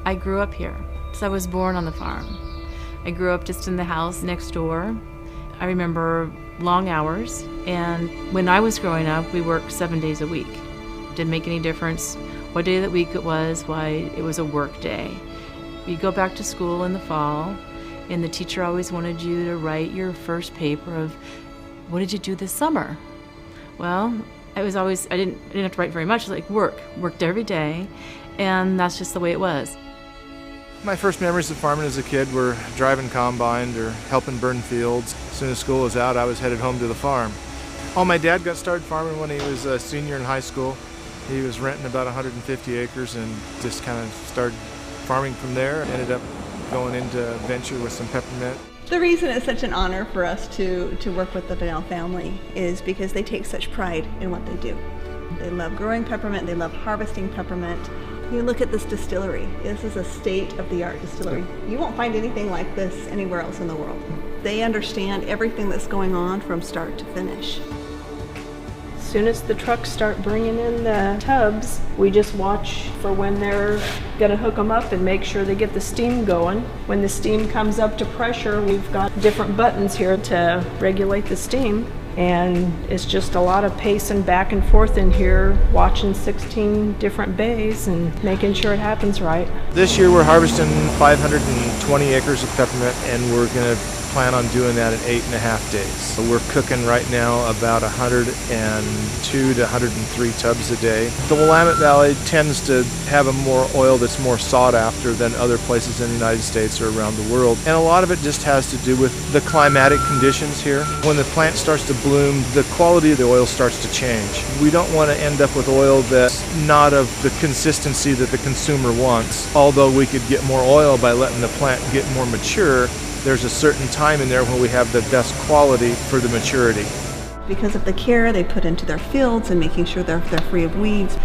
I grew up here, so I was born on the farm. I grew up just in the house next door. I remember long hours, and when I was growing up, we worked 7 days a week. Didn't make any difference what day of the week it was, why it was a work day. You go back to school in the fall, and the teacher always wanted you to write your first paper of, what did you do this summer? Well, I didn't have to write very much. It was like worked every day, and that's just the way it was. My first memories of farming as a kid were driving combine or helping burn fields. As soon as school was out, I was headed home to the farm. My dad got started farming when he was a senior in high school. He was renting about 150 acres and just kind of started farming from there. Ended up going into venture with some peppermint. The reason it's such an honor for us to work with the Vanell family is because they take such pride in what they do. They love growing peppermint, they love harvesting peppermint. You look at this distillery. This is a state-of-the-art distillery. You won't find anything like this anywhere else in the world. They understand everything that's going on from start to finish. As soon as the trucks start bringing in the tubs, we just watch for when they're going to hook them up and make sure they get the steam going. When the steam comes up to pressure, we've got different buttons here to regulate the steam. And it's just a lot of pacing back and forth in here, watching 16 different bays and making sure it happens right. This year we're harvesting 520 acres of peppermint, and we're going to plan on doing that in 8.5 days. So we're cooking right now about 102 to 103 tubs a day. The Willamette Valley tends to have a more oil that's more sought after than other places in the United States or around the world. And a lot of it just has to do with the climatic conditions here. When the plant starts to bloom, the quality of the oil starts to change. We don't want to end up with oil that's not of the consistency that the consumer wants. Although we could get more oil by letting the plant get more mature, there's a certain time in there when we have the best quality for the maturity. Because of the care they put into their fields and making sure they're free of weeds,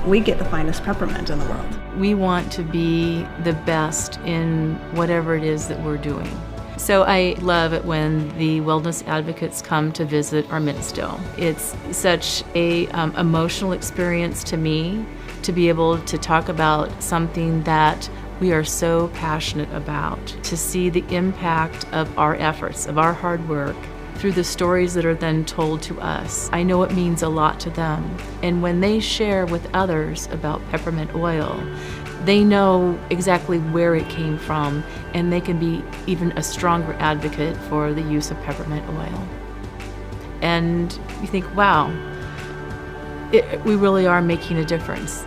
we get the finest peppermint in the world. We want to be the best in whatever it is that we're doing. So I love it when the wellness advocates come to visit our mint still. It's such a emotional experience to me to be able to talk about something that we are so passionate about, to see the impact of our efforts, of our hard work, through the stories that are then told to us. I know it means a lot to them. And when they share with others about peppermint oil, they know exactly where it came from, and they can be even a stronger advocate for the use of peppermint oil. And you think, wow, we really are making a difference.